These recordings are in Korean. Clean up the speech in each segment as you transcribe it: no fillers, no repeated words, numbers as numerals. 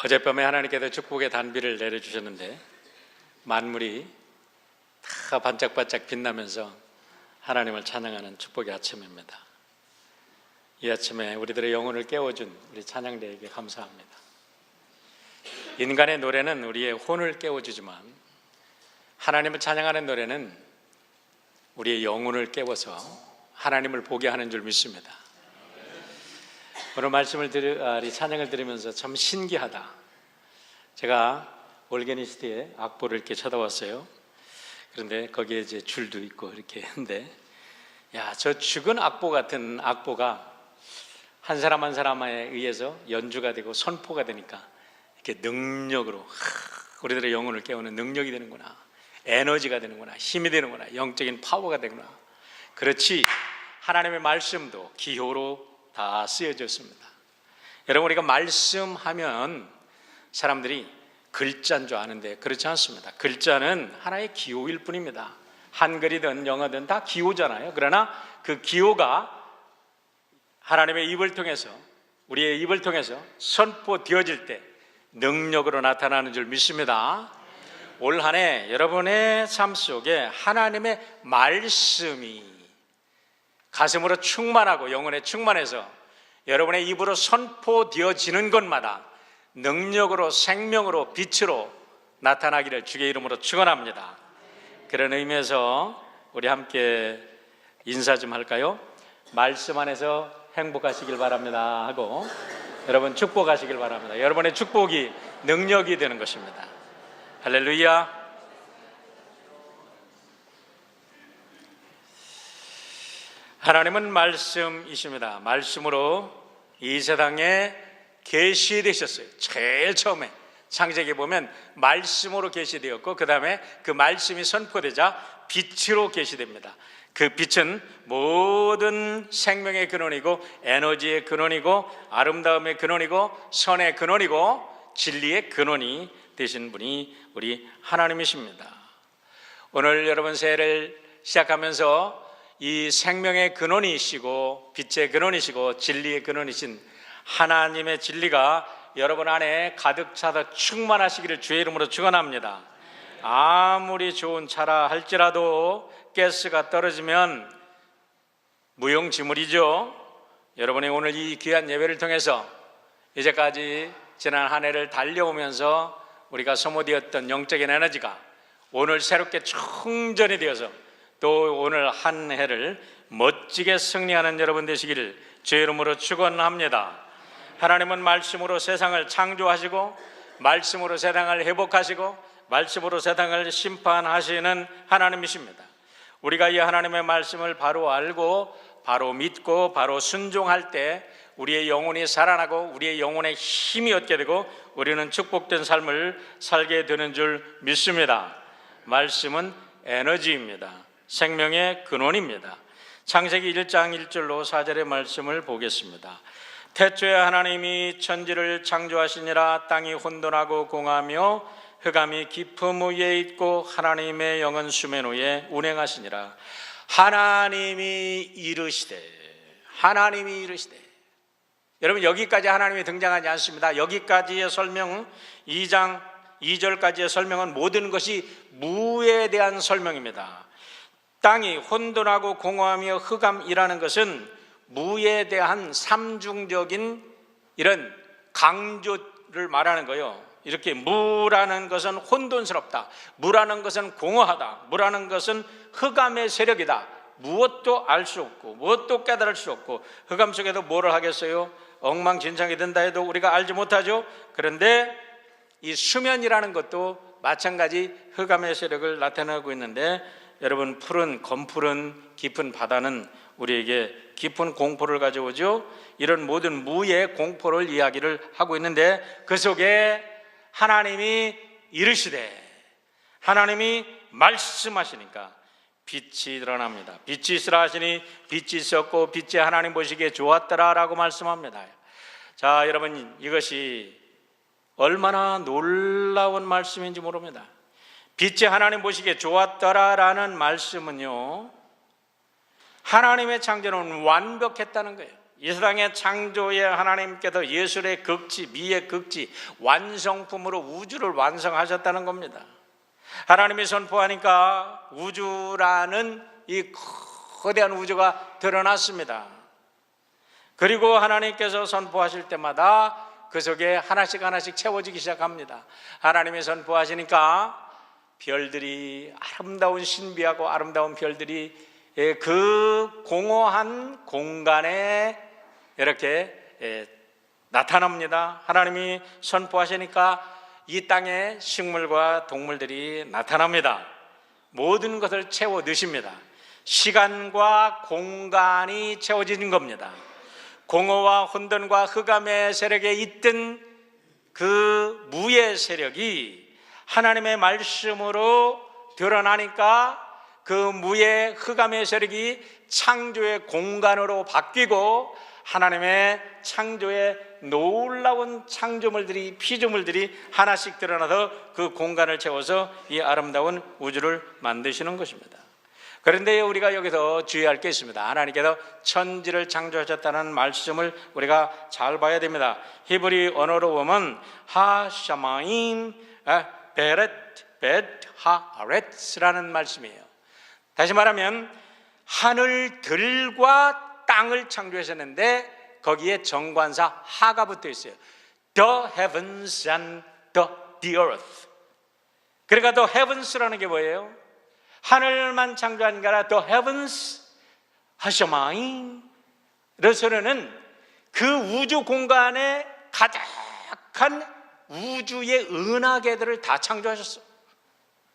어젯밤에 하나님께서 축복의 단비를 내려주셨는데 만물이 다 반짝반짝 빛나면서 하나님을 찬양하는 축복의 아침입니다. 이 아침에 우리들의 영혼을 깨워준 우리 찬양대에게 감사합니다. 인간의 노래는 우리의 혼을 깨워주지만 하나님을 찬양하는 노래는 우리의 영혼을 깨워서 하나님을 보게 하는 줄 믿습니다. 오늘 찬양을 들으면서 참 신기하다. 제가 올게니스트의 악보를 이렇게 쳐다봤어요. 그런데 거기에 이제 줄도 있고 이렇게 했는데, 저 죽은 악보 같은 악보가 한 사람 한 사람에 의해서 연주가 되고 선포가 되니까 이렇게 능력으로 우리들의 영혼을 깨우는 능력이 되는구나, 에너지가 되는구나, 힘이 되는구나, 영적인 파워가 되구나. 그렇지 하나님의 말씀도 기호로 다 쓰여졌습니다. 여러분, 우리가 말씀하면 사람들이 글자인 줄 아는데 그렇지 않습니다. 글자는 하나의 기호일 뿐입니다. 한글이든 영어든 다 기호잖아요. 그러나 그 기호가 하나님의 입을 통해서, 우리의 입을 통해서 선포되어질 때 능력으로 나타나는 줄 믿습니다. 올 한 해 여러분의 삶 속에 하나님의 말씀이 가슴으로 충만하고 영혼에 충만해서 여러분의 입으로 선포되어지는 것마다 능력으로, 생명으로, 빛으로 나타나기를 주의 이름으로 축원합니다. 그런 의미에서 우리 함께 인사 좀 할까요? 말씀 안에서 행복하시길 바랍니다 하고 여러분 축복하시길 바랍니다. 여러분의 축복이 능력이 되는 것입니다. 할렐루야. 하나님은 말씀이십니다. 말씀으로 이 세상에 계시되셨어요. 제일 처음에 창세기에 보면 말씀으로 계시되었고, 그 다음에 그 말씀이 선포되자 빛으로 계시됩니다. 그 빛은 모든 생명의 근원이고, 에너지의 근원이고, 아름다움의 근원이고, 선의 근원이고, 진리의 근원이 되신 분이 우리 하나님이십니다. 오늘 여러분 새해를 시작하면서 이 생명의 근원이시고 빛의 근원이시고 진리의 근원이신 하나님의 진리가 여러분 안에 가득 차서 충만하시기를 주의 이름으로 축원합니다. 아무리 좋은 차라 할지라도 가스가 떨어지면 무용지물이죠. 여러분이 오늘 이 귀한 예배를 통해서 이제까지 지난 한 해를 달려오면서 우리가 소모되었던 영적인 에너지가 오늘 새롭게 충전이 되어서 또 오늘 한 해를 멋지게 승리하는 여러분 되시기를 주의 이름으로 축원합니다. 하나님은 말씀으로 세상을 창조하시고, 말씀으로 세상을 회복하시고, 말씀으로 세상을 심판하시는 하나님이십니다. 우리가 이 하나님의 말씀을 바로 알고 바로 믿고 바로 순종할 때 우리의 영혼이 살아나고 우리의 영혼에 힘이 얻게 되고 우리는 축복된 삶을 살게 되는 줄 믿습니다. 말씀은 에너지입니다. 생명의 근원입니다. 창세기 1장 1절로 4절의 말씀을 보겠습니다. 태초에 하나님이 천지를 창조하시니라. 땅이 혼돈하고 공하며 흑암이 깊음 위에 있고 하나님의 영은 수면 위에 운행하시니라. 하나님이 이르시되 여러분, 여기까지 하나님이 등장하지 않습니다. 여기까지의 설명, 2장 2절까지의 설명은 모든 것이 무에 대한 설명입니다. 땅이 혼돈하고 공허하며 흑암이라는 것은 무에 대한 삼중적인 이런 강조를 말하는 거예요. 이렇게 무라는 것은 혼돈스럽다, 무라는 것은 공허하다, 무라는 것은 흑암의 세력이다. 무엇도 알 수 없고 무엇도 깨달을 수 없고 흑암 속에도 뭐를 하겠어요? 엉망진창이 된다 해도 우리가 알지 못하죠. 그런데 이 수면이라는 것도 마찬가지 흑암의 세력을 나타내고 있는데, 여러분, 검푸른 깊은 바다는 우리에게 깊은 공포를 가져오죠. 이런 모든 무의 공포를 이야기를 하고 있는데, 그 속에 하나님이 이르시되, 하나님이 말씀하시니까 빛이 드러납니다. 빛이 있으라 하시니 빛이 있었고 빛이 하나님 보시기에 좋았더라 라고 말씀합니다. 자, 여러분, 이것이 얼마나 놀라운 말씀인지 모릅니다. 빛이 하나님 보시기에 좋았더라라는 말씀은요, 하나님의 창조는 완벽했다는 거예요. 이 세상의 창조의 하나님께서 예술의 극치, 미의 극치, 완성품으로 우주를 완성하셨다는 겁니다. 하나님이 선포하니까 우주라는 이 거대한 우주가 드러났습니다. 그리고 하나님께서 선포하실 때마다 그 속에 하나씩 하나씩 채워지기 시작합니다. 하나님이 선포하시니까 별들이, 아름다운 신비하고 아름다운 별들이 그 공허한 공간에 이렇게 나타납니다. 하나님이 선포하시니까 이 땅에 식물과 동물들이 나타납니다. 모든 것을 채워 넣으십니다. 시간과 공간이 채워지는 겁니다. 공허와 혼돈과 흑암의 세력에 있던 그 무의 세력이 하나님의 말씀으로 드러나니까 그 무의 흑암의 세력이 창조의 공간으로 바뀌고 하나님의 창조의 놀라운 창조물들이, 피조물들이 하나씩 드러나서 그 공간을 채워서 이 아름다운 우주를 만드시는 것입니다. 그런데 우리가 여기서 주의할 게 있습니다. 하나님께서 천지를 창조하셨다는 말씀을 우리가 잘 봐야 됩니다. 히브리 언어로 보면 하샤마임 베렛 벳 하아렛라는 말씀이에요. 다시 말하면 하늘들과 땅을 창조하셨는데 거기에 정관사 하가 붙어 있어요. The heavens and the earth. 그러니까 the heavens라는 게 뭐예요? 하늘만 창조한 게 아니라 the heavens 하셔마인. 그래서는 그 우주 공간에 가득한 우주의 은하계들을 다 창조하셨어.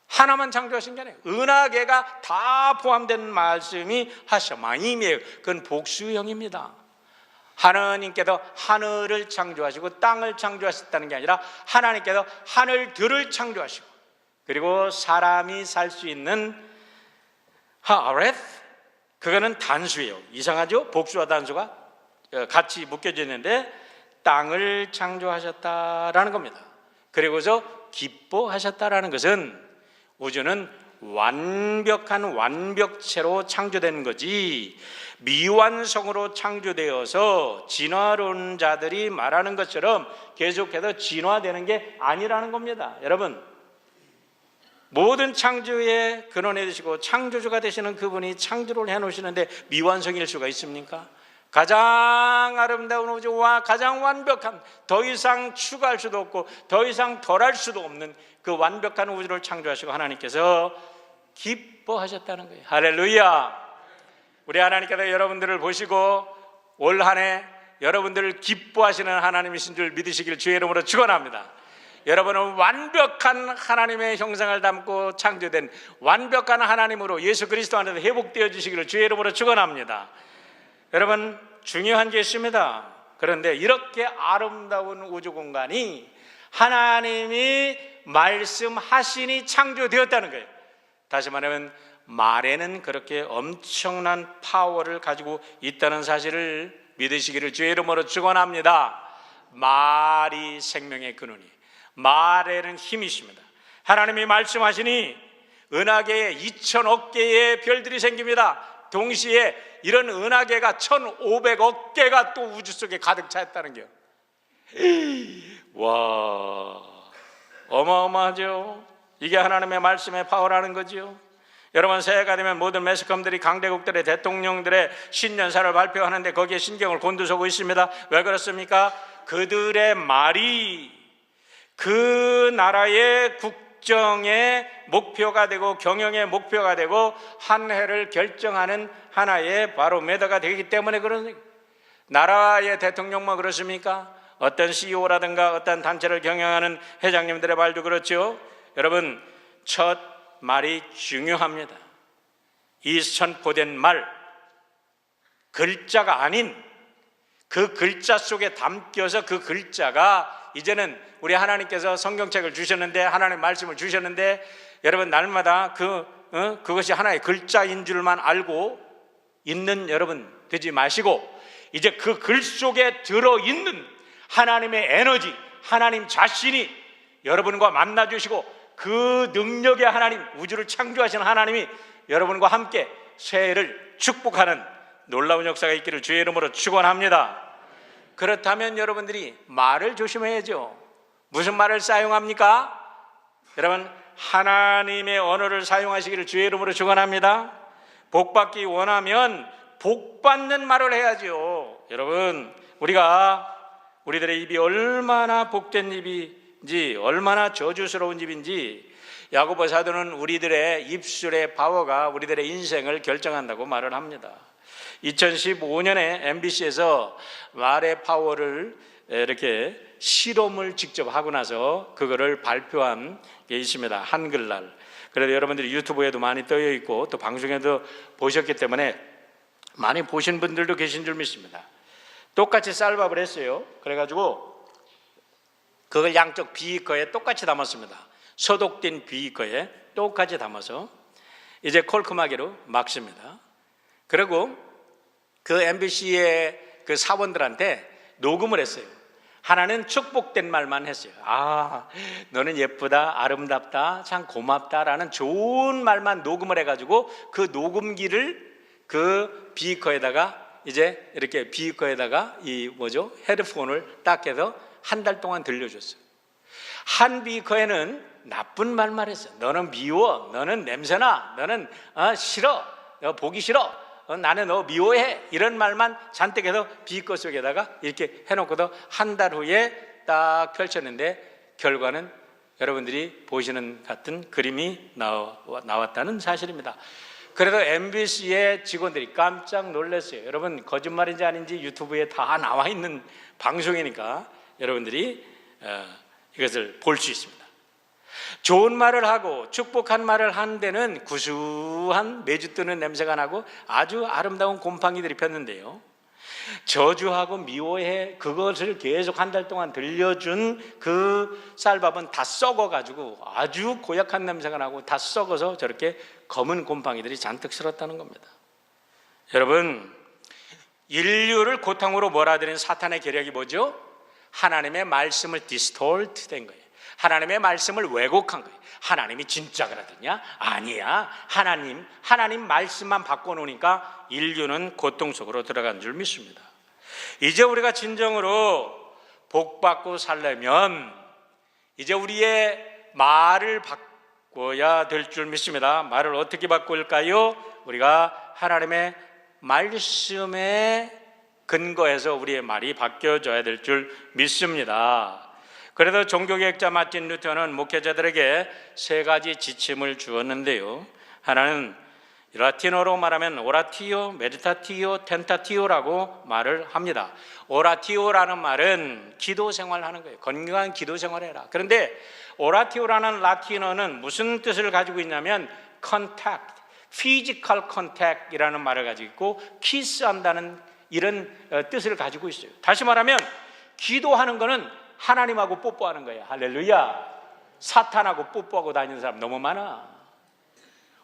하나만 창조하신 게 아니에요. 은하계가 다 포함된 말씀이 하셔마임이에요. 그건 복수형입니다. 하나님께서 하늘을 창조하시고 땅을 창조하셨다는 게 아니라 하나님께서 하늘들을 창조하시고 그리고 사람이 살 수 있는 하아렛, 그거는 단수예요. 이상하죠? 복수와 단수가 같이 묶여져 있는데 땅을 창조하셨다라는 겁니다. 그리고서 기뻐하셨다라는 것은 우주는 완벽한 완벽체로 창조된 거지 미완성으로 창조되어서 진화론자들이 말하는 것처럼 계속해서 진화되는 게 아니라는 겁니다. 여러분, 모든 창조의 근원이 되시고 창조주가 되시는 그분이 창조를 해놓으시는데 미완성일 수가 있습니까? 가장 아름다운 우주와 가장 완벽한, 더 이상 추가할 수도 없고 더 이상 덜할 수도 없는 그 완벽한 우주를 창조하시고 하나님께서 기뻐하셨다는 거예요. 할렐루야. 우리 하나님께서 여러분들을 보시고 올 한 해 여러분들을 기뻐하시는 하나님이신 줄 믿으시길 주의 이름으로 축원합니다. 여러분은 완벽한 하나님의 형상을 담고 창조된 완벽한 하나님으로 예수 그리스도 안에서 회복되어 주시기를 주의 이름으로 축원합니다. 여러분, 중요한 게 있습니다. 그런데 이렇게 아름다운 우주 공간이 하나님이 말씀하시니 창조되었다는 거예요. 다시 말하면 말에는 그렇게 엄청난 파워를 가지고 있다는 사실을 믿으시기를 주의 이름으로 축원합니다. 말이 생명의 근원이, 말에는 힘이 있습니다. 하나님이 말씀하시니 은하계에 2,000억 개의 별들이 생깁니다. 동시에 이런 은하계가 1,500억 개가 또 우주 속에 가득 차 있다는 게요. 와, 어마어마하죠. 이게 하나님의 말씀의 파워라는 거지요. 여러분, 새해가 되면 모든 매스컴들이 강대국들의 대통령들의 신년사를 발표하는데 거기에 신경을 곤두서고 있습니다. 왜 그렇습니까? 그들의 말이 그 나라의 국정의 목표가 되고 경영의 목표가 되고 한 해를 결정하는 하나의 바로미터가 되기 때문에 그런, 나라의 대통령만 그렇습니까? 어떤 CEO라든가 어떤 단체를 경영하는 회장님들의 말도 그렇죠. 여러분, 첫 말이 중요합니다. 이 선포된 말, 글자가 아닌 그 글자 속에 담겨서 그 글자가 이제는 우리 하나님께서 성경책을 주셨는데, 하나님의 말씀을 주셨는데, 여러분 날마다 그것이 하나의 글자인 줄만 알고 있는 여러분 되지 마시고, 이제 그 글 속에 들어있는 하나님의 에너지, 하나님 자신이 여러분과 만나 주시고 그 능력의 하나님, 우주를 창조하신 하나님이 여러분과 함께 새해를 축복하는 놀라운 역사가 있기를 주의 이름으로 축원합니다. 그렇다면 여러분들이 말을 조심해야죠. 무슨 말을 사용합니까? 여러분, 하나님의 언어를 사용하시기를 주의 이름으로 축원합니다. 복받기 원하면 복받는 말을 해야죠. 여러분, 우리들의 입이 얼마나 복된 입인지, 얼마나 저주스러운 입인지 야고보 사도는 우리들의 입술의 파워가 우리들의 인생을 결정한다고 말을 합니다. 2015년에 MBC에서 말의 파워를 이렇게 실험을 직접 하고 나서 그거를 발표한 게 있습니다. 한글날. 그래도 여러분들이 유튜브에도 많이 떠 있고 또 방송에도 보셨기 때문에 많이 보신 분들도 계신 줄 믿습니다. 똑같이 쌀밥을 했어요. 그래가지고 그걸 양쪽 비거에 똑같이 담았습니다. 소독된 비거에 똑같이 담아서 이제 콜크마개로 막습니다. 그리고 그 MBC의 그 사원들한테 녹음을 했어요. 하나는 축복된 말만 했어요. 아, 너는 예쁘다, 아름답다, 참 고맙다라는 좋은 말만 녹음을 해가지고 그 녹음기를 그 비거에다가 이제 이렇게 비거에다가 헤드폰을 딱 해서 한 달 동안 들려줬어요. 한 비거에는 나쁜 말만 했어요. 너는 미워, 너는 냄새나, 너는 싫어, 너 보기 싫어, 나는 너 미워해, 이런 말만 잔뜩 해서 비거 속에다가 이렇게 해놓고도 한 달 후에 딱 펼쳤는데 결과는 여러분들이 보시는 같은 그림이 나왔다는 사실입니다. 그래도 MBC의 직원들이 깜짝 놀랐어요. 여러분, 거짓말인지 아닌지 유튜브에 다 나와 있는 방송이니까 여러분들이 이것을 볼 수 있습니다. 좋은 말을 하고 축복한 말을 한 데는 구수한 메주 뜨는 냄새가 나고 아주 아름다운 곰팡이들이 폈는데요, 저주하고 미워해 그것을 계속 한 달 동안 들려준 그 쌀밥은 다 썩어가지고 아주 고약한 냄새가 나고 다 썩어서 저렇게 검은 곰팡이들이 잔뜩 쓸었다는 겁니다. 여러분, 인류를 고통으로 몰아들인 사탄의 계략이 뭐죠? 하나님의 말씀을 디스톨트 된 거예요. 하나님의 말씀을 왜곡한 거예요. 하나님이 진짜 그러더냐? 아니야. 하나님 말씀만 바꿔놓으니까 인류는 고통 속으로 들어간 줄 믿습니다. 이제 우리가 진정으로 복받고 살려면 이제 우리의 말을 바꿔야 될 줄 믿습니다. 말을 어떻게 바꿀까요? 우리가 하나님의 말씀에 근거해서 우리의 말이 바뀌어져야 될 줄 믿습니다. 그래서 종교개혁자 마틴 루터는 목회자들에게 세 가지 지침을 주었는데요, 하나는 라틴어로 말하면 오라티오, 메디타티오, 텐타티오라고 말을 합니다. 오라티오라는 말은 기도 생활하는 거예요. 건강한 기도 생활을 해라. 그런데 오라티오라는 라틴어는 무슨 뜻을 가지고 있냐면 contact, physical contact이라는 말을 가지고 있고 키스한다는 이런 뜻을 가지고 있어요. 다시 말하면 기도하는 거는 하나님하고 뽀뽀하는 거예요. 할렐루야. 사탄하고 뽀뽀하고 다니는 사람 너무 많아.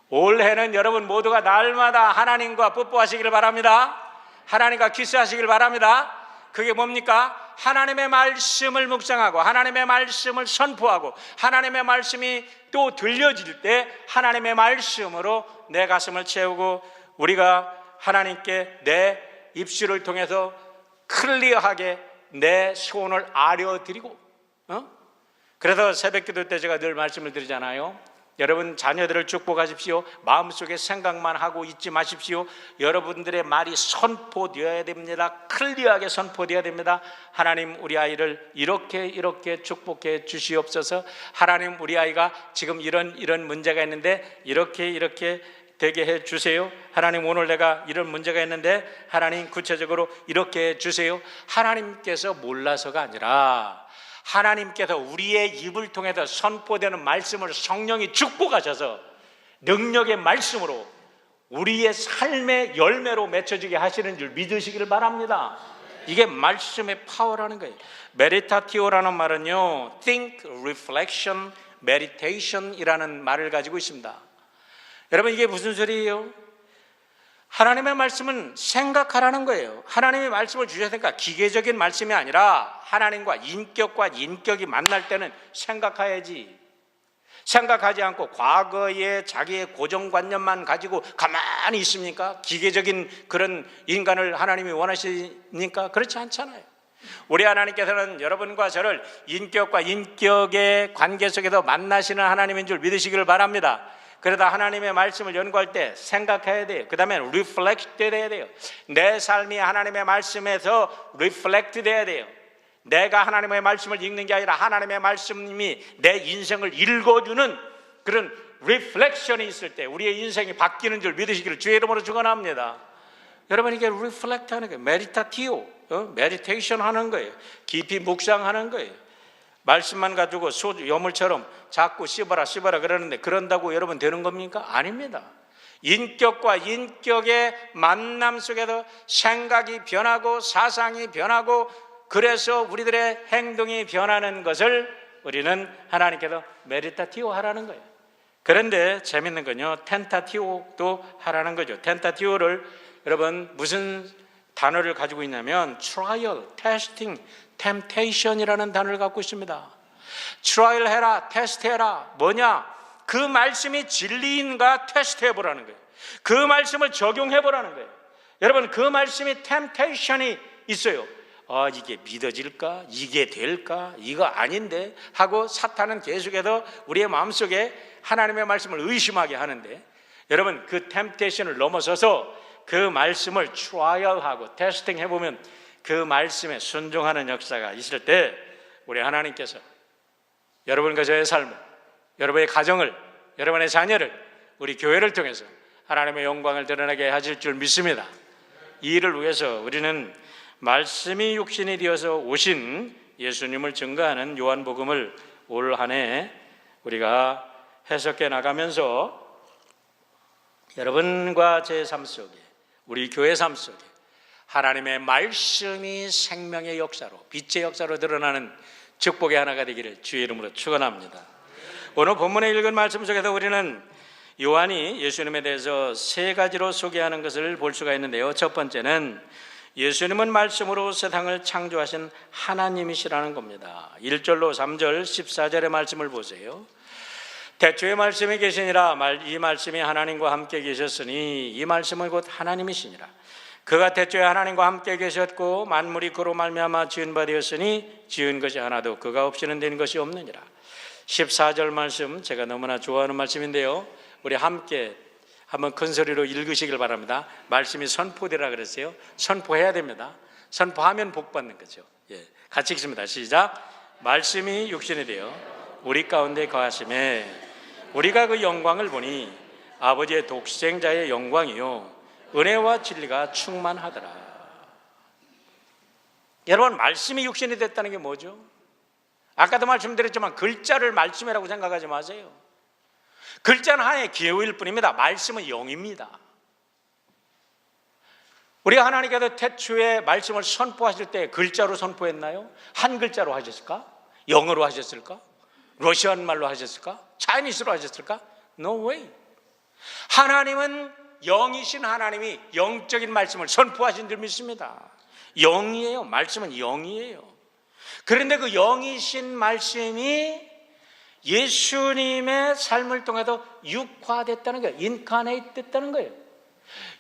올해는 여러분 모두가 날마다 하나님과 뽀뽀하시기를 바랍니다. 하나님과 키스하시길 바랍니다. 그게 뭡니까? 하나님의 말씀을 묵상하고 하나님의 말씀을 선포하고 하나님의 말씀이 또 들려질 때 하나님의 말씀으로 내 가슴을 채우고 우리가 하나님께 내 입술을 통해서 클리어하게 내 소원을 아려드리고, 그래서 새벽기도 때 제가 늘 말씀을 드리잖아요. 여러분 자녀들을 축복하십시오. 마음속에 생각만 하고 있지 마십시오. 여러분들의 말이 선포되어야 됩니다. 클리어하게 선포되어야 됩니다. 하나님, 우리 아이를 이렇게 축복해 주시옵소서. 하나님, 우리 아이가 지금 이런 문제가 있는데 이렇게 되게 해 주세요. 하나님, 오늘 내가 이런 문제가 있는데 하나님 구체적으로 이렇게 해 주세요. 하나님께서 몰라서가 아니라 하나님께서 우리의 입을 통해서 선포되는 말씀을 성령이 축복하셔서 능력의 말씀으로 우리의 삶의 열매로 맺혀지게 하시는 줄 믿으시기를 바랍니다. 이게 말씀의 파워라는 거예요. 메디타티오라는 말은요, think, reflection, meditation 이라는 말을 가지고 있습니다. 여러분, 이게 무슨 소리예요? 하나님의 말씀은 생각하라는 거예요. 하나님의 말씀을 주셨으니까 기계적인 말씀이 아니라 하나님과 인격이 만날 때는 생각해야지. 생각하지 않고 과거의 자기의 고정관념만 가지고 가만히 있습니까? 기계적인 그런 인간을 하나님이 원하시니까? 그렇지 않잖아요. 우리 하나님께서는 여러분과 저를 인격과 인격의 관계 속에서 만나시는 하나님인 줄 믿으시기를 바랍니다. 그러다 하나님의 말씀을 연구할 때 생각해야 돼요. 그 다음에 리플렉트 돼야 돼요. 내 삶이 하나님의 말씀에서 리플렉트 돼야 돼요. 내가 하나님의 말씀을 읽는 게 아니라 하나님의 말씀이 내 인생을 읽어주는 그런 리플렉션이 있을 때 우리의 인생이 바뀌는 줄 믿으시기를 주의 이름으로 축원합니다. 여러분, 이게 리플렉트 하는 거예요. 메디타티오, 메디테이션 하는 거예요. 깊이 묵상하는 거예요. 말씀만 가지고 여물처럼 자꾸 씹어라 그러는데 그런다고 여러분 되는 겁니까? 아닙니다. 인격과 인격의 만남 속에서 생각이 변하고 사상이 변하고 그래서 우리들의 행동이 변하는 것을 우리는 하나님께서 메디타티오 하라는 거예요. 그런데 재밌는 건요, 텐타티오도 하라는 거죠. 텐타티오를 여러분 무슨 단어를 가지고 있냐면 trial, testing, temptation이라는 단어를 갖고 있습니다. 트라이얼 해라, 테스트 해라. 뭐냐? 그 말씀이 진리인가 테스트 해보라는 거예요. 그 말씀을 적용해보라는 거예요. 여러분, 그 말씀이 temptation이 있어요. 이게 믿어질까? 이게 될까? 이거 아닌데? 하고 사탄은 계속해서 우리의 마음속에 하나님의 말씀을 의심하게 하는데, 여러분 그 temptation을 넘어서서 그 말씀을 트라이얼하고 테스팅 해보면 그 말씀에 순종하는 역사가 있을 때 우리 하나님께서 여러분과 저의 삶을, 여러분의 가정을, 여러분의 자녀를, 우리 교회를 통해서 하나님의 영광을 드러나게 하실 줄 믿습니다. 이 일을 위해서 우리는 말씀이 육신이 되어서 오신 예수님을 증거하는 요한복음을 올 한 해 우리가 해석해 나가면서 여러분과 제 삶 속에, 우리 교회 삶 속에 하나님의 말씀이 생명의 역사로, 빛의 역사로 드러나는 축복의 하나가 되기를 주의 이름으로 축원합니다. 오늘 본문에 읽은 말씀 속에서 우리는 요한이 예수님에 대해서 세 가지로 소개하는 것을 볼 수가 있는데요. 첫 번째는 예수님은 말씀으로 세상을 창조하신 하나님이시라는 겁니다. 1절로 3절 14절의 말씀을 보세요. 태초에 말씀이 계시니라. 이 말씀이 하나님과 함께 계셨으니 이 말씀은 곧 하나님이시니라. 그가 태초에 하나님과 함께 계셨고 만물이 그로 말미암아 지은 바 되었으니 지은 것이 하나도 그가 없이는 된 것이 없느니라. 14절 말씀 제가 너무나 좋아하는 말씀인데요, 우리 함께 한번 큰 소리로 읽으시길 바랍니다. 말씀이 선포되라 그랬어요. 선포해야 됩니다. 선포하면 복 받는 거죠. 같이 읽습니다. 시작. 말씀이 육신이 되어 우리 가운데 거하심에 우리가 그 영광을 보니 아버지의 독생자의 영광이요 은혜와 진리가 충만하더라. 여러분, 말씀이 육신이 됐다는 게 뭐죠? 아까도 말씀드렸지만 글자를 말씀이라고 생각하지 마세요. 글자는 하나의 기호일 뿐입니다. 말씀은 영입니다. 우리가 하나님께서 태초에 말씀을 선포하실 때 글자로 선포했나요? 한 글자로 하셨을까? 영어로 하셨을까? 러시안 말로 하셨을까? 차이니스로 하셨을까? No way. 하나님은 영이신 하나님이 영적인 말씀을 선포하신 줄 믿습니다. 영이에요. 말씀은 영이에요. 그런데 그 영이신 말씀이 예수님의 삶을 통해서 육화됐다는 거예요. 인카네이트 됐다는 거예요.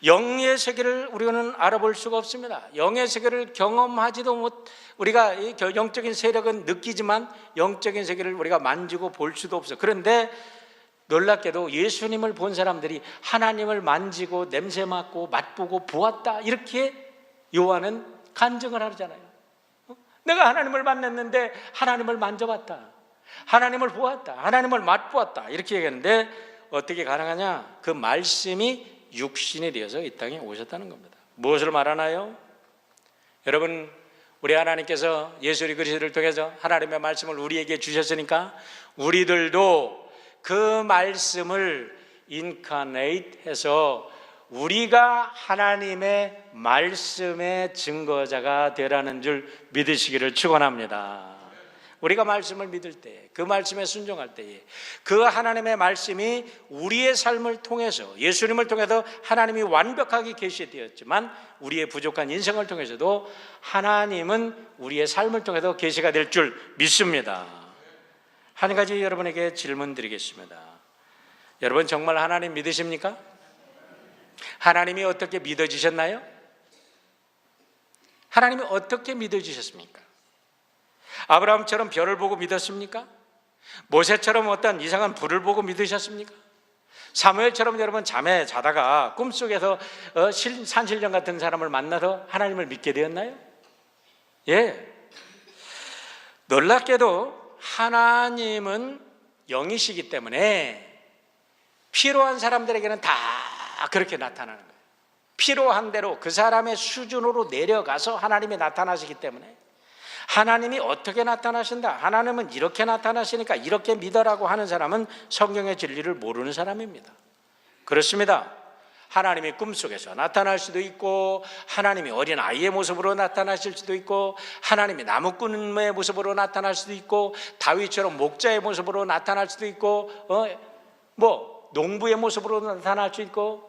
영의 세계를 우리는 알아볼 수가 없습니다. 영의 세계를 경험하지도 못, 우리가 영적인 세력은 느끼지만 영적인 세계를 우리가 만지고 볼 수도 없어요. 그런데 놀랍게도 예수님을 본 사람들이 하나님을 만지고 냄새 맡고 맛보고 보았다, 이렇게 요한은 간증을 하잖아요. 내가 하나님을 만났는데 하나님을 만져봤다, 하나님을 보았다, 하나님을 맛보았다, 이렇게 얘기하는데 어떻게 가능하냐? 그 말씀이 육신이 되어서 이 땅에 오셨다는 겁니다. 무엇을 말하나요? 여러분, 우리 하나님께서 예수 그리스도를 통해서 하나님의 말씀을 우리에게 주셨으니까 우리들도 그 말씀을 인카네이트 해서 우리가 하나님의 말씀의 증거자가 되라는 줄 믿으시기를 축원합니다. 우리가 말씀을 믿을 때, 그 말씀에 순종할 때에 그 하나님의 말씀이 우리의 삶을 통해서, 예수님을 통해서 하나님이 완벽하게 계시되었지만 우리의 부족한 인생을 통해서도 하나님은 우리의 삶을 통해서 계시가 될 줄 믿습니다. 한 가지 여러분에게 질문 드리겠습니다. 여러분 정말 하나님 믿으십니까? 하나님이 어떻게 믿어지셨나요? 하나님이 어떻게 믿어지셨습니까? 아브라함처럼 별을 보고 믿었습니까? 모세처럼 어떤 이상한 불을 보고 믿으셨습니까? 사무엘처럼 여러분 잠에 자다가 꿈속에서 산신령 같은 사람을 만나서 하나님을 믿게 되었나요? 예. 놀랍게도 하나님은 영이시기 때문에 필요한 사람들에게는 다 그렇게 나타나는 거예요. 필요한 대로 그 사람의 수준으로 내려가서 하나님이 나타나시기 때문에, 하나님이 어떻게 나타나신다, 하나님은 이렇게 나타나시니까 이렇게 믿어라고 하는 사람은 성경의 진리를 모르는 사람입니다. 그렇습니다. 하나님이 꿈속에서 나타날 수도 있고, 하나님이 어린 아이의 모습으로 나타나실 수도 있고, 하나님이 나무꾼의 모습으로 나타날 수도 있고, 다윗처럼 목자의 모습으로 나타날 수도 있고, 농부의 모습으로 나타날 수 있고,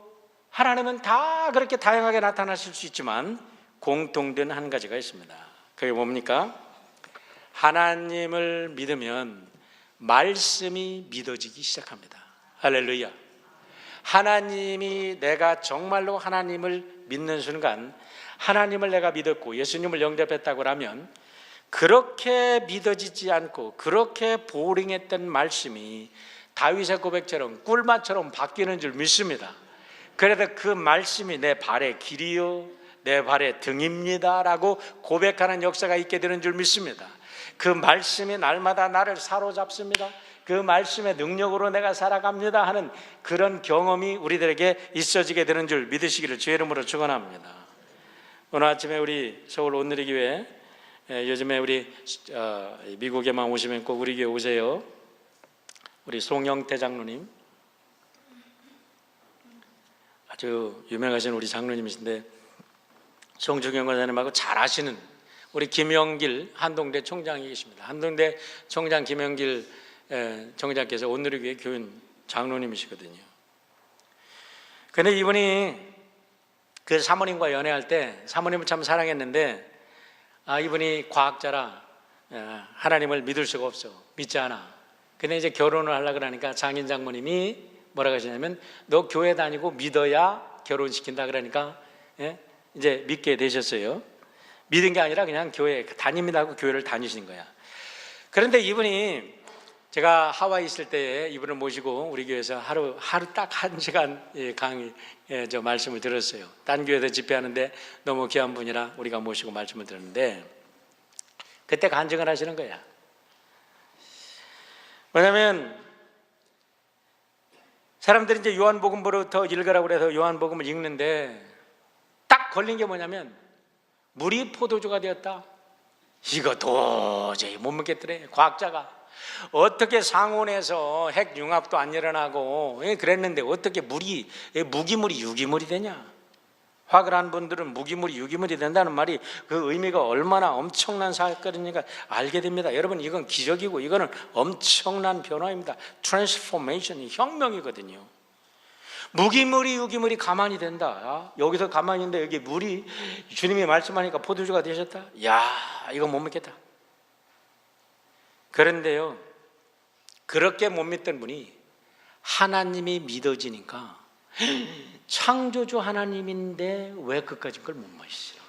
하나님은 다 그렇게 다양하게 나타나실 수 있지만 공통된 한 가지가 있습니다. 그게 뭡니까? 하나님을 믿으면 말씀이 믿어지기 시작합니다. 할렐루야. 하나님이, 내가 정말로 하나님을 믿는 순간, 하나님을 내가 믿었고 예수님을 영접했다고 하면 그렇게 믿어지지 않고 그렇게 보링했던 말씀이 다윗의 고백처럼 꿀맛처럼 바뀌는 줄 믿습니다. 그래서 그 말씀이 내 발의 길이요 내 발의 등입니다 라고 고백하는 역사가 있게 되는 줄 믿습니다. 그 말씀이 날마다 나를 사로잡습니다. 그 말씀의 능력으로 내가 살아갑니다 하는 그런 경험이 우리들에게 있어지게 되는 줄 믿으시기를 주의 이름으로 축원합니다. 오늘 아침에 우리 서울 온누리교회, 요즘에 우리 미국에만 오시면 꼭 우리 교회 오세요. 우리 송영태 장로님, 아주 유명하신 우리 장로님이신데, 송중영 권사님하고 잘 아시는 우리 김영길 한동대 총장이 계십니다. 한동대 총장 김영길 총장께서 온누리교회 교인 장로님이시거든요. 그런데 이분이 그 사모님과 연애할 때 사모님을 참 사랑했는데, 이분이 과학자라 하나님을 믿을 수가 없어, 믿지 않아. 근데 이제 결혼을 하려고 그러니까 장인 장모님이 뭐라고 하시냐면, 너 교회 다니고 믿어야 결혼시킨다 그러니까 이제 믿게 되셨어요. 믿은 게 아니라 그냥 교회 다닙니다 하고 교회를 다니신 거야. 그런데 이분이, 제가 하와이 있을 때에 이분을 모시고 우리 교회에서 하루 딱 1시간 강의 저 말씀을 들었어요. 딴 교회에서 집회하는데 너무 귀한 분이라 우리가 모시고 말씀을 들었는데, 그때 간증을 하시는 거야. 왜냐하면 사람들이 이제 요한복음부터 읽으라고 그래서 요한복음을 읽는데 딱 걸린 게 뭐냐면, 물이 포도주가 되었다. 이거 도저히 못 믿겠더래. 과학자가 어떻게 상온에서 핵융합도 안 일어나고 그랬는데 어떻게 물이 무기물이 유기물이 되냐. 화학을 한 분들은 무기물이 유기물이 된다는 말이 그 의미가 얼마나 엄청난 사건인가 알게 됩니다. 여러분, 이건 기적이고 이거는 엄청난 변화입니다. 트랜스포메이션이 혁명이거든요. 무기물이 유기물이 가만히 된다. 여기서 가만히 있는데 여기 물이, 주님이 말씀하니까 포도주가 되셨다. 야, 이거 못 믿겠다. 그런데요, 그렇게 못 믿던 분이 하나님이 믿어지니까, 창조주 하나님인데 왜 그까짓 걸 못 믿으시죠?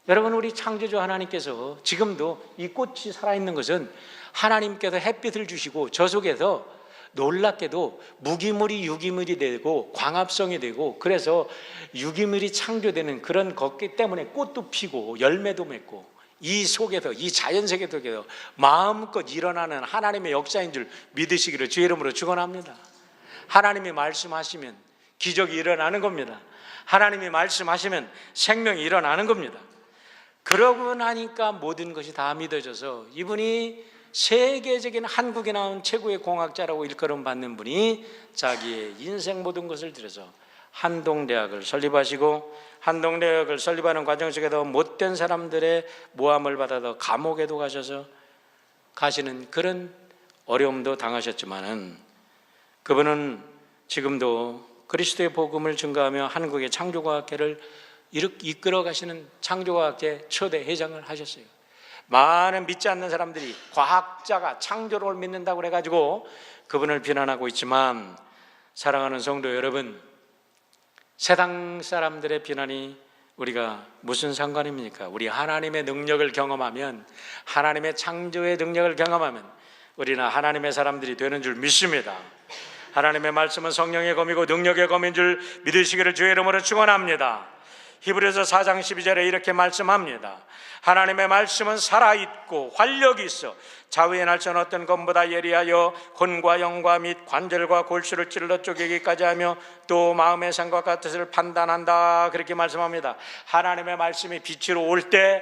여러분, 우리 창조주 하나님께서 지금도 이 꽃이 살아있는 것은 하나님께서 햇빛을 주시고 저 속에서 놀랍게도 무기물이 유기물이 되고 광합성이 되고, 그래서 유기물이 창조되는 그런 것기 때문에 꽃도 피고 열매도 맺고, 이 속에서, 이 자연 세계 속에서 마음껏 일어나는 하나님의 역사인 줄 믿으시기를 주의 이름으로 축원합니다. 하나님이 말씀하시면 기적이 일어나는 겁니다. 하나님이 말씀하시면 생명이 일어나는 겁니다. 그러고 나니까 모든 것이 다 믿어져서, 이분이 세계적인, 한국에 나온 최고의 공학자라고 일컬음 받는 분이 자기의 인생 모든 것을 들여서 한동대학을 설립하시고, 한동대학을 설립하는 과정 속에서 못된 사람들의 모함을 받아서 감옥에도 가시는 그런 어려움도 당하셨지만은, 그분은 지금도 그리스도의 복음을 증거하며 한국의 창조과학계를 이끌어 가시는 창조과학계 초대 회장을 하셨어요. 많은 믿지 않는 사람들이 과학자가 창조론을 믿는다고 그래가지고 그분을 비난하고 있지만, 사랑하는 성도 여러분, 세상 사람들의 비난이 우리가 무슨 상관입니까? 우리 하나님의 능력을 경험하면, 하나님의 창조의 능력을 경험하면 우리는 하나님의 사람들이 되는 줄 믿습니다. 하나님의 말씀은 성령의 검이고 능력의 검인 줄 믿으시기를 주의 이름으로 축원합니다. 히브리서 4장 12절에 이렇게 말씀합니다. 하나님의 말씀은 살아있고 활력이 있어 자위의 날선 어떤 검보다 예리하여魂과 영과 및 관절과 골수를 찔러 쪼개기까지 하며 또 마음의 생각과 뜻을 판단한다. 그렇게 말씀합니다. 하나님의 말씀이 빛으로 올 때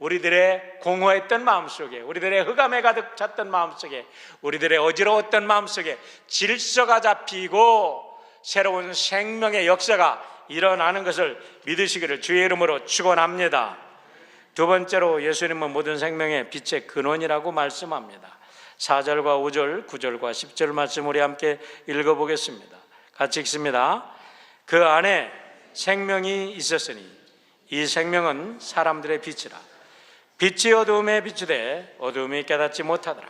우리들의 공허했던 마음속에, 우리들의 흑암에 가득 찼던 마음속에, 우리들의 어지러웠던 마음속에 질서가 잡히고 새로운 생명의 역사가 일어나는 것을 믿으시기를 주의 이름으로 축원합니다. 두 번째로 예수님은 모든 생명의 빛의 근원이라고 말씀합니다. 4절과 5절, 9절과 10절 말씀 우리 함께 읽어보겠습니다. 같이 읽습니다. 그 안에 생명이 있었으니 이 생명은 사람들의 빛이라. 빛이 어두움에 비추되 어두움이 깨닫지 못하더라.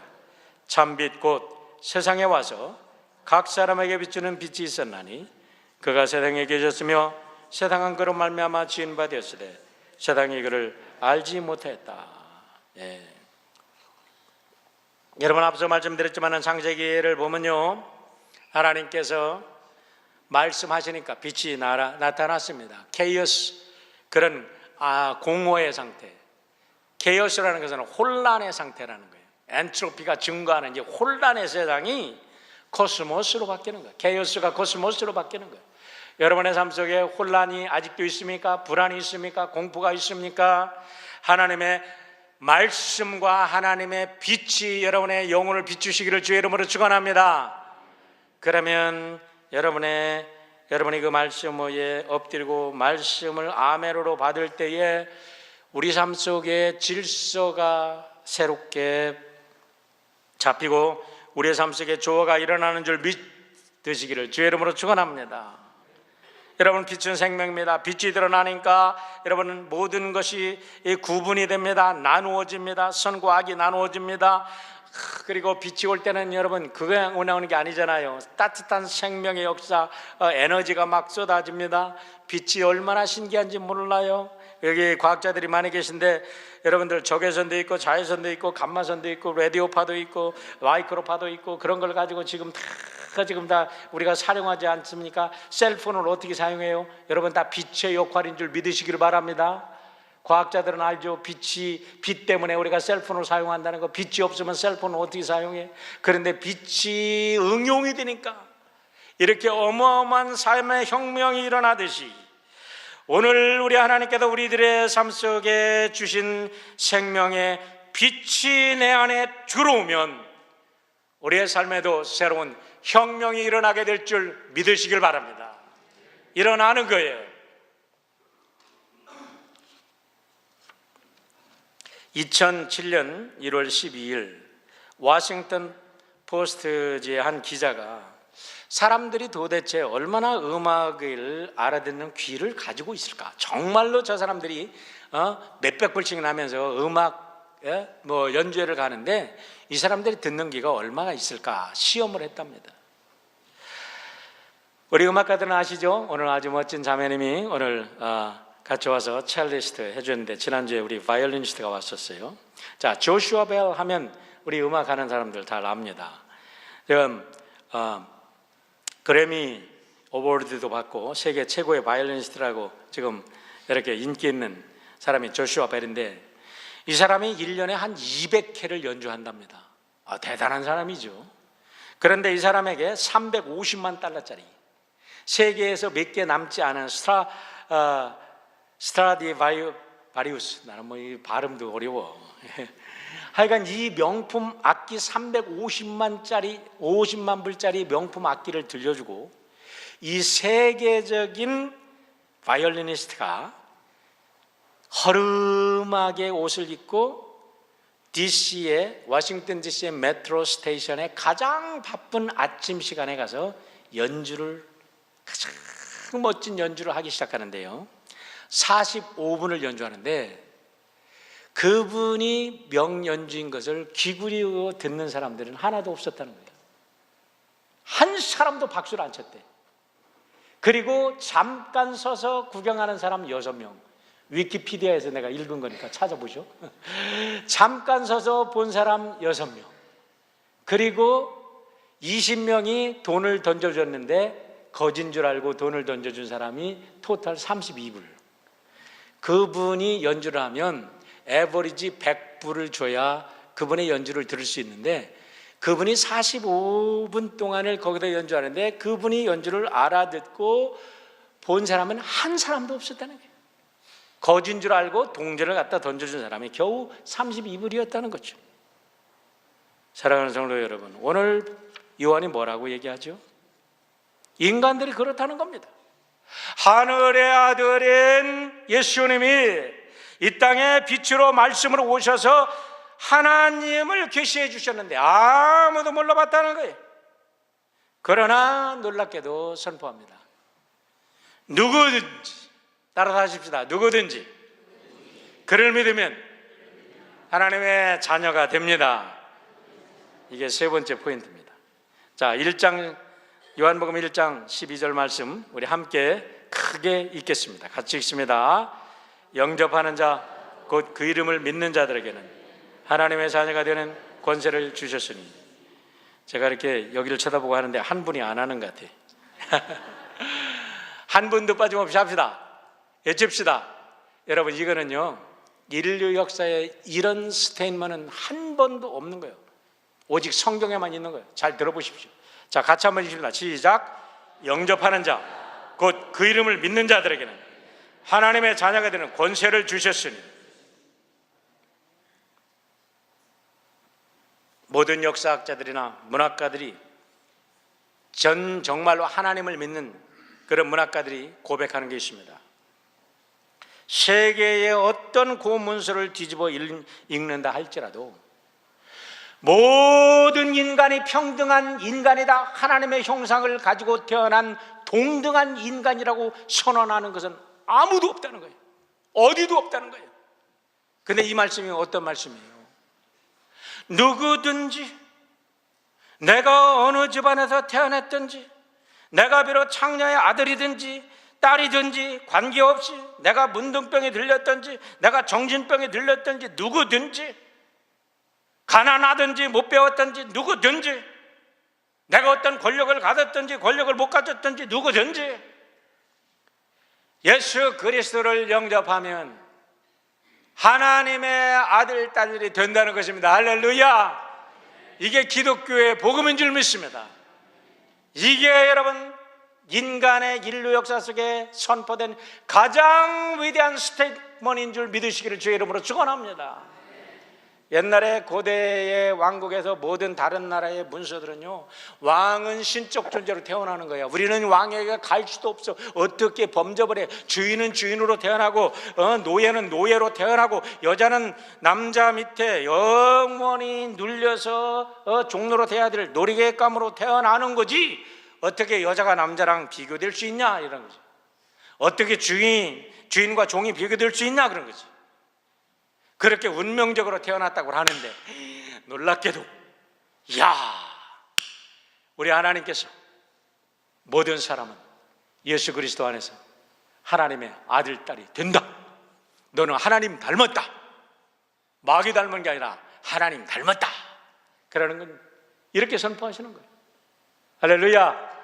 참빛 곧 세상에 와서 각 사람에게 비추는 빛이 있었나니 그가 세상에 계셨으며 세상은 그로 말미암아 지은 바 되었으되 세상이 그를 알지 못했다. 여러분, 앞서 말씀드렸지만 창세기를 보면요, 하나님께서 말씀하시니까 빛이 나타났습니다. 케이오스, 그런 공허의 상태. 케이오스라는 것은 혼란의 상태라는 거예요. 엔트로피가 증가하는 이제 혼란의 세상이 코스모스로 바뀌는 거예요. 케이오스가 코스모스로 바뀌는 거예요. 여러분의 삶 속에 혼란이 아직도 있습니까? 불안이 있습니까? 공포가 있습니까? 하나님의 말씀과 하나님의 빛이 여러분의 영혼을 비추시기를 주의 이름으로 축원합니다. 그러면 여러분이 그 말씀 위에 엎드리고 말씀을 아멘으로 받을 때에 우리 삶 속에 질서가 새롭게 잡히고 우리의 삶 속에 조화가 일어나는 줄 믿으시기를 주의 이름으로 축원합니다. 여러분, 빛은 생명입니다. 빛이 드러나니까 여러분은 모든 것이 구분이 됩니다. 나누어집니다. 선과 악이 나누어집니다. 그리고 빛이 올 때는 여러분 그냥 오는 게 아니잖아요. 따뜻한 생명의 역사, 에너지가 막 쏟아집니다. 빛이 얼마나 신기한지 몰라요. 여기 과학자들이 많이 계신데 여러분들 적외선도 있고 자외선도 있고 감마선도 있고 라디오파도 있고 마이크로파도 있고 그런 걸 가지고 지금 다 우리가 사용하지 않습니까? 셀폰을 어떻게 사용해요? 여러분 다 빛의 역할인 줄 믿으시기를 바랍니다. 과학자들은 알죠. 빛 때문에 우리가 셀폰을 사용한다는 거. 빛이 없으면 셀폰을 어떻게 사용해? 그런데 빛이 응용이 되니까 이렇게 어마어마한 삶의 혁명이 일어나듯이 오늘 우리 하나님께서 우리들의 삶 속에 주신 생명의 빛이 내 안에 들어오면 우리의 삶에도 새로운 혁명이 일어나게 될 줄 믿으시길 바랍니다. 일어나는 거예요. 2007년 1월 12일 워싱턴 포스트지의 한 기자가 사람들이 도대체 얼마나 음악을 알아듣는 귀를 가지고 있을까? 정말로 저 사람들이 몇백 불씩 나면서 음악 연주회를 가는데 이 사람들이 듣는 귀가 얼마나 있을까? 시험을 했답니다. 우리 음악가들은 아시죠? 오늘 아주 멋진 자매님이 오늘 같이 와서 첼리스트 해주는데 지난주에 우리 바이올리니스트가 왔었어요. 자, 조슈아 벨 하면 우리 음악하는 사람들 다 압니다. 지금 그래미 어워드도 받고 세계 최고의 바이올리니스트라고 지금 이렇게 인기 있는 사람이 조슈아 벨인데 이 사람이 1년에 한 200회를 연주한답니다. 대단한 사람이죠. 그런데 이 사람에게 350만 달러짜리 세계에서 몇 개 남지 않은 스트라디바리우스, 나는 뭐 이 발음도 어려워. 하여간 이 명품 악기 50만 불짜리 명품 악기를 들려주고 이 세계적인 바이올리니스트가 허름하게 옷을 입고 워싱턴 DC의 메트로 스테이션에 가장 바쁜 아침 시간에 가서 가장 멋진 연주를 하기 시작하는데요. 45분을 연주하는데 그분이 명연주인 것을 귀 기울여 듣는 사람들은 하나도 없었다는 거예요. 한 사람도 박수를 안 쳤대. 그리고 잠깐 서서 구경하는 사람 6명. 위키피디아에서 내가 읽은 거니까 찾아보죠. 잠깐 서서 본 사람 6명. 그리고 20명이 돈을 던져줬는데 거진 줄 알고 돈을 던져준 사람이 토탈 32불. 그분이 연주를 하면 에버리지 100불을 줘야 그분의 연주를 들을 수 있는데, 그분이 45분 동안을 거기다 연주하는데 그분이 연주를 알아듣고 본 사람은 한 사람도 없었다는 거예요. 거진 줄 알고 동전을 갖다 던져준 사람이 겨우 32불이었다는 거죠. 사랑하는 성도 여러분, 오늘 요한이 뭐라고 얘기하죠? 인간들이 그렇다는 겁니다. 하늘의 아들인 예수님이 이 땅에 빛으로 말씀으로 오셔서 하나님을 계시해 주셨는데 아무도 몰라봤다는 거예요. 그러나 놀랍게도 선포합니다. 누구든지, 따라서 하십시다. 누구든지 그를 믿으면 하나님의 자녀가 됩니다. 이게 세 번째 포인트입니다. 자, 1장 요한복음 1장 12절 말씀 우리 함께 크게 읽겠습니다. 같이 읽습니다. 영접하는 자 곧 그 이름을 믿는 자들에게는 하나님의 자녀가 되는 권세를 주셨으니. 제가 이렇게 여기를 쳐다보고 하는데 한 분이 안 하는 것 같아요. 한 분도 빠짐없이 합시다. 외칩시다. 여러분, 이거는요, 인류 역사에 이런 스테인먼은 한 번도 없는 거예요. 오직 성경에만 있는 거예요. 잘 들어보십시오. 자, 같이 한번 읽습니다. 시작. 영접하는 자 곧 그 이름을 믿는 자들에게는 하나님의 자녀가 되는 권세를 주셨으니. 모든 역사학자들이나 문학가들이 정말로 하나님을 믿는 그런 문학가들이 고백하는 게 있습니다. 세계의 어떤 고문서를 뒤집어 읽는다 할지라도 모든 인간이 평등한 인간이다, 하나님의 형상을 가지고 태어난 동등한 인간이라고 선언하는 것은 아무도 없다는 거예요. 어디도 없다는 거예요. 근데 이 말씀이 어떤 말씀이에요? 누구든지, 내가 어느 집안에서 태어났든지, 내가 비록 창녀의 아들이든지 딸이든지 관계없이, 내가 문둥병에 들렸든지 내가 정신병에 들렸든지, 누구든지, 가난하든지 못 배웠든지, 누구든지, 내가 어떤 권력을 가졌든지 권력을 못 가졌든지, 누구든지 예수 그리스도를 영접하면 하나님의 아들, 딸들이 된다는 것입니다. 할렐루야. 이게 기독교의 복음인 줄 믿습니다. 이게 여러분 인간의 인류 역사 속에 선포된 가장 위대한 스테이트먼트인 줄 믿으시기를 주의 이름으로 축원합니다. 옛날에 고대의 왕국에서 모든 다른 나라의 문서들은요, 왕은 신적 존재로 태어나는 거예요. 우리는 왕에게 갈 수도 없어. 어떻게 범접을 해. 주인은 주인으로 태어나고 노예는 노예로 태어나고 여자는 남자 밑에 영원히 눌려서 종로로 돼야 될 놀이개감으로 태어나는 거지, 어떻게 여자가 남자랑 비교될 수 있냐 이런 거죠. 어떻게 주인과 종이 비교될 수 있냐 그런 거지. 그렇게 운명적으로 태어났다고 하는데 놀랍게도 우리 하나님께서 모든 사람은 예수 그리스도 안에서 하나님의 아들, 딸이 된다. 너는 하나님 닮았다. 마귀 닮은 게 아니라 하나님 닮았다. 그러는 건 이렇게 선포하시는 거예요. 할렐루야.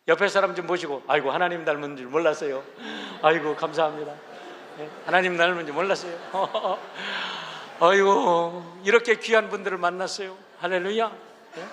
옆에 사람 좀 보시고, 아이고 하나님 닮은 줄 몰랐어요. 아이고 감사합니다. 하나님 닮은지 몰랐어요. 아이고 이렇게 귀한 분들을 만났어요. 할렐루야. 네?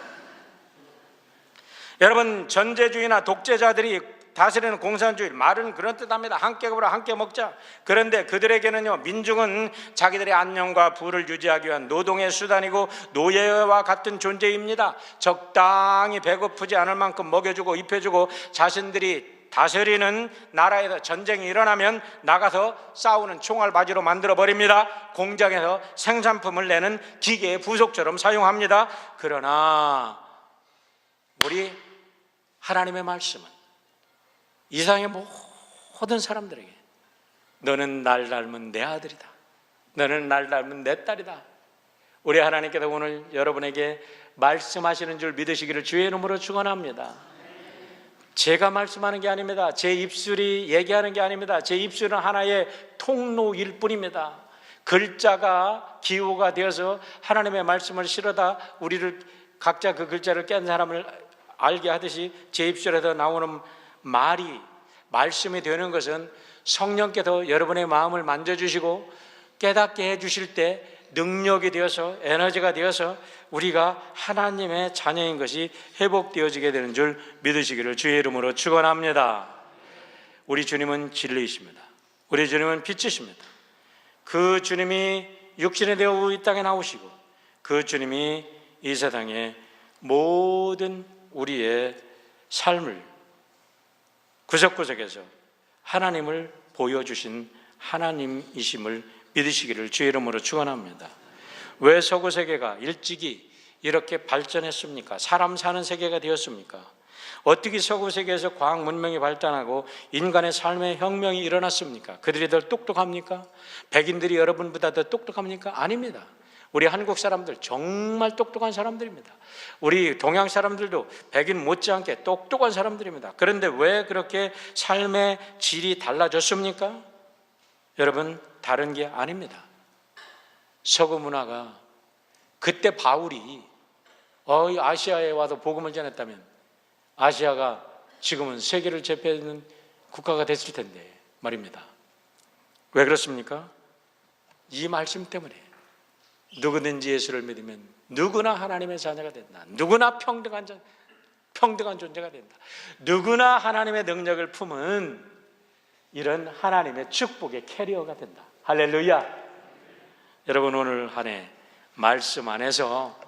여러분, 전제주의나 독재자들이 다스리는 공산주의, 말은 그런 뜻합니다. 함께 먹으라 함께 먹자. 그런데 그들에게는요, 민중은 자기들의 안녕과 부를 유지하기 위한 노동의 수단이고 노예와 같은 존재입니다. 적당히 배고프지 않을 만큼 먹여주고 입혀주고, 자신들이 다스리는 나라에서 전쟁이 일어나면 나가서 싸우는 총알바지로 만들어버립니다. 공장에서 생산품을 내는 기계의 부속처럼 사용합니다. 그러나 우리 하나님의 말씀은 이 세상의 모든 사람들에게 너는 날 닮은 내 아들이다, 너는 날 닮은 내 딸이다. 우리 하나님께서 오늘 여러분에게 말씀하시는 줄 믿으시기를 주의 이름으로 축원합니다. 제가 말씀하는 게 아닙니다. 제 입술이 얘기하는 게 아닙니다. 제 입술은 하나의 통로일 뿐입니다. 글자가 기호가 되어서 하나님의 말씀을 실어다 우리를 각자 그 글자를 깬 사람을 알게 하듯이 제 입술에서 나오는 말이 말씀이 되는 것은 성령께서 여러분의 마음을 만져주시고 깨닫게 해주실 때 능력이 되어서 에너지가 되어서 우리가 하나님의 자녀인 것이 회복되어지게 되는 줄 믿으시기를 주의 이름으로 축원합니다. 우리 주님은 진리이십니다. 우리 주님은 빛이십니다. 그 주님이 육신이 되어 이 땅에 나오시고 그 주님이 이 세상에 모든 우리의 삶을 구석구석에서 하나님을 보여주신 하나님이심을 믿으시기를 주의 이름으로 축원합니다. 왜 서구 세계가 일찍이 이렇게 발전했습니까? 사람 사는 세계가 되었습니까? 어떻게 서구 세계에서 과학 문명이 발전하고 인간의 삶의 혁명이 일어났습니까? 그들이 더 똑똑합니까? 백인들이 여러분보다 더 똑똑합니까? 아닙니다. 우리 한국 사람들 정말 똑똑한 사람들입니다. 우리 동양 사람들도 백인 못지않게 똑똑한 사람들입니다. 그런데 왜 그렇게 삶의 질이 달라졌습니까? 여러분, 다른 게 아닙니다. 서구 문화가 그때 바울이 아시아에 와서 복음을 전했다면 아시아가 지금은 세계를 제패하는 국가가 됐을 텐데 말입니다. 왜 그렇습니까? 이 말씀 때문에 누구든지 예수를 믿으면 누구나 하나님의 자녀가 된다. 누구나 평등한 존재가 된다. 누구나 하나님의 능력을 품은 이런 하나님의 축복의 캐리어가 된다. 할렐루야. 여러분, 오늘 한 해 말씀 안에서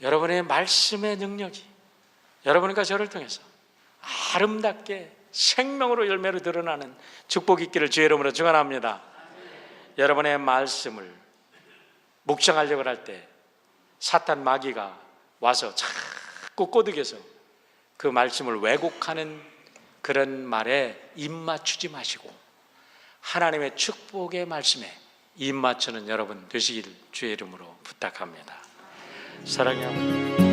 여러분의 말씀의 능력이 여러분과 저를 통해서 아름답게 생명으로 열매로 드러나는 축복이 있기를 주의 이름으로 축원합니다. 여러분의 말씀을 묵상하려고 할 때 사탄 마귀가 와서 자꾸 꼬드겨서 그 말씀을 왜곡하는 그런 말에 입 맞추지 마시고 하나님의 축복의 말씀에 입 맞추는 여러분 되시기를 주의 이름으로 부탁합니다. 사랑해요.